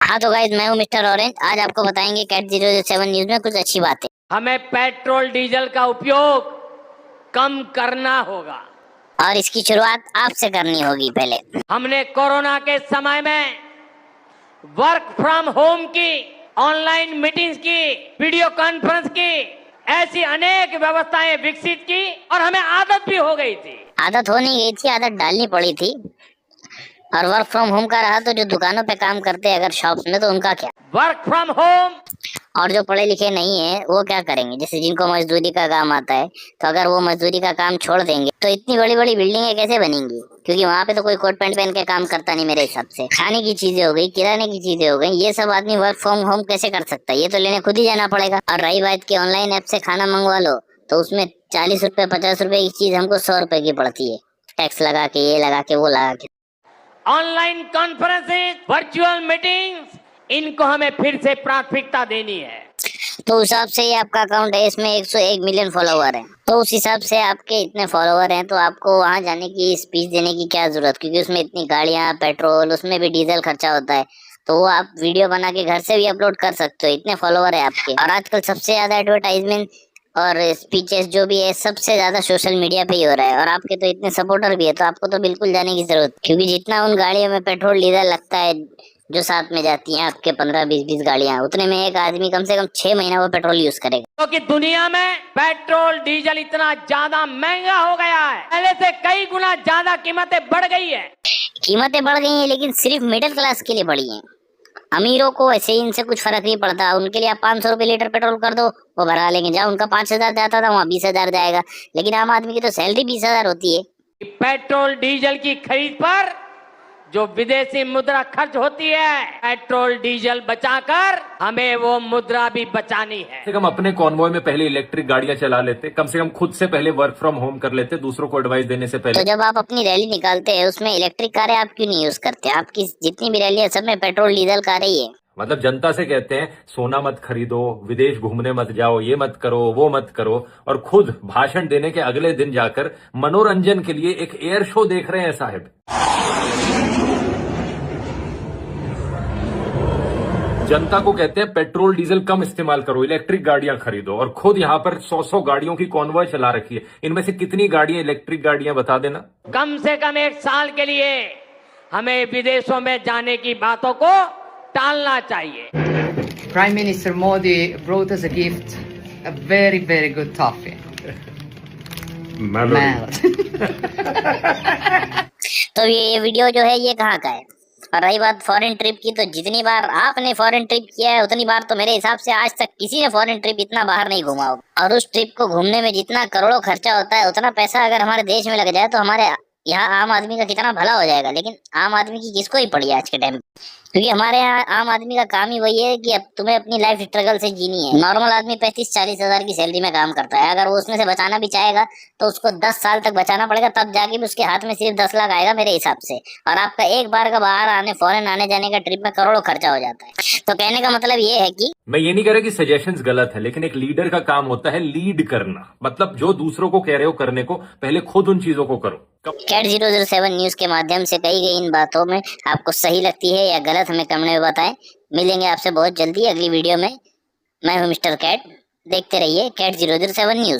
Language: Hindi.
हाँ तो गाइस, मैं हूँ मिस्टर ऑरेंज। आज आपको बताएंगे कैट 007 न्यूज में कुछ अच्छी बातें। हमें पेट्रोल डीजल का उपयोग कम करना होगा और इसकी शुरुआत आपसे करनी होगी। पहले हमने कोरोना के समय में वर्क फ्रॉम होम की, ऑनलाइन मीटिंग्स की, वीडियो कॉन्फ्रेंस की, ऐसी अनेक व्यवस्थाएं विकसित की और हमें आदत भी हो गई थी। आदत हो नहीं गई थी, आदत डालनी पड़ी थी। और वर्क फ्रॉम होम का रहा तो जो दुकानों पे काम करते हैं अगर शॉप्स में, तो उनका क्या। Work from home. और जो पढ़े लिखे नहीं है वो क्या करेंगे, जैसे जिनको मजदूरी का काम आता है, तो अगर वो मजदूरी का काम छोड़ देंगे तो इतनी बड़ी बड़ी बिल्डिंगें कैसे बनेंगी, क्योंकि वहां पे तो कोई कोट पैंट पहन के काम करता नहीं। मेरे हिसाब से खाने की चीजें हो गई, किराने की चीजें हो गई, ये सब आदमी वर्क फ्रॉम होम कैसे कर सकता है? ये तो लेने खुद ही जाना पड़ेगा। और रही बात की ऑनलाइन ऐप से खाना मंगवा लो, तो उसमें 40 रुपए 50 रुपए की चीज हमको 100 रुपए की पड़ती है, टैक्स लगा के, ये लगा के, वो लगा के। ऑनलाइन कॉन्फ्रेंसेस, वर्चुअल मीटिंग्स, इनको हमें फिर से प्राथमिकता देनी है। तो उस हिसाब से ये आपका अकाउंट है, इसमें 101 मिलियन फॉलोवर हैं। तो उस हिसाब से आपके इतने फॉलोवर हैं, तो आपको वहां जाने की, स्पीच देने की क्या जरूरत, क्योंकि उसमें इतनी गाड़ियां, पेट्रोल, उसमें भी डीजल खर्चा होता है। तो वो आप वीडियो बना के घर से भी अपलोड कर सकते हो, इतने फॉलोवर है आपके। और आजकल सबसे ज्यादा एडवर्टाइजमेंट और स्पीचेस जो भी है, सबसे ज्यादा सोशल मीडिया पे ही हो रहा है। और आपके तो इतने सपोर्टर भी है, तो आपको तो बिल्कुल जाने की जरूरत, क्योंकि जितना उन गाड़ियों में पेट्रोल डीजल लगता है जो साथ में जाती हैं आपके 15-20 गाड़ियां, उतने में एक आदमी कम से कम 6 महीना वो पेट्रोल यूज करेगा। क्योंकि दुनिया में पेट्रोल डीजल इतना ज्यादा महंगा हो गया है, पहले से कई गुना ज्यादा कीमतें बढ़ गई है। कीमतें बढ़ गई हैं, लेकिन सिर्फ मिडिल क्लास के लिए बढ़ी हैं। अमीरों को ऐसे ही इनसे कुछ फर्क नहीं पड़ता। उनके लिए आप 500 रुपए लीटर पेट्रोल कर दो, वो भरा लेंगे। जहाँ उनका 5,000 जाता था, वहाँ 20,000 जाएगा। लेकिन आम आदमी की तो सैलरी 20,000 होती है। पेट्रोल डीजल की खरीद पर जो विदेशी मुद्रा खर्च होती है, पेट्रोल डीजल बचाकर हमें वो मुद्रा भी बचानी है। हम अपने कॉन्वॉय में पहले इलेक्ट्रिक गाड़ियां चला लेते, कम से कम खुद से पहले वर्क फ्रॉम होम कर लेते, दूसरों को एडवाइस देने से पहले। तो जब आप अपनी रैली निकालते हैं, उसमें इलेक्ट्रिक कारें आप क्यों नहीं यूज करते? आपकी जितनी भी रैली है, सब में पेट्रोल डीजल कारें ही है। मतलब जनता से कहते हैं सोना मत खरीदो, विदेश घूमने मत जाओ, ये मत करो, वो मत करो, और खुद भाषण देने के अगले दिन जाकर मनोरंजन के लिए एक एयर शो देख रहे हैं साहब। जनता को कहते हैं पेट्रोल डीजल कम इस्तेमाल करो, इलेक्ट्रिक गाड़ियां खरीदो, और खुद यहां पर 100 गाड़ियों की कॉन्वॉय चला रखी है। इनमें से कितनी गाड़ियां इलेक्ट्रिक गाड़ियां बता देना। कम से कम 1 साल के लिए हमें विदेशों में जाने की बातों को टालना चाहिए। Prime Minister Modi brought us a gift, a very, very good toffee. Mallory. तो ये वीडियो जो है ये कहाँ का है? और रही बात फॉरेन ट्रिप की, तो जितनी बार आपने फॉरेन ट्रिप किया है, उतनी बार तो मेरे हिसाब से आज तक किसी ने फॉरेन ट्रिप इतना बाहर नहीं घुमा होगा। और उस ट्रिप को घूमने में जितना करोड़ों खर्चा होता है, उतना पैसा अगर हमारे देश में लग जाए तो हमारे यहाँ आम आदमी का कितना भला हो जाएगा। लेकिन आम आदमी की किसको ही पड़ी आज के टाइम, क्योंकि हमारे यहाँ आम आदमी का काम ही वही है कि अब तुम्हें अपनी लाइफ स्ट्रगल से जीनी है। नॉर्मल आदमी 35-40 हजार की सैलरी में काम करता है। अगर वो उसमें से बचाना भी चाहेगा तो उसको 10 साल तक बचाना पड़ेगा, तब जाके भी उसके हाथ में सिर्फ 10 लाख आएगा मेरे हिसाब से। और आपका एक बार का बाहर आने, फॉरेन आने जाने का ट्रिप में करोड़ों खर्चा हो जाता है। तो कहने का मतलब ये है कि मैं ये नहीं कह रहा कि सजेशंस गलत है, लेकिन एक लीडर का काम होता है लीड करना। मतलब जो दूसरों को कह रहे हो करने को, पहले खुद उन चीजों को करो। कैट 007 न्यूज के माध्यम से कही गई इन बातों में आपको सही लगती है या गलत, हमें कमेंट में बताएं। मिलेंगे आपसे बहुत जल्दी अगली वीडियो में। मैं हूं मिस्टर कैट, देखते रहिए कैट 007 न्यूज।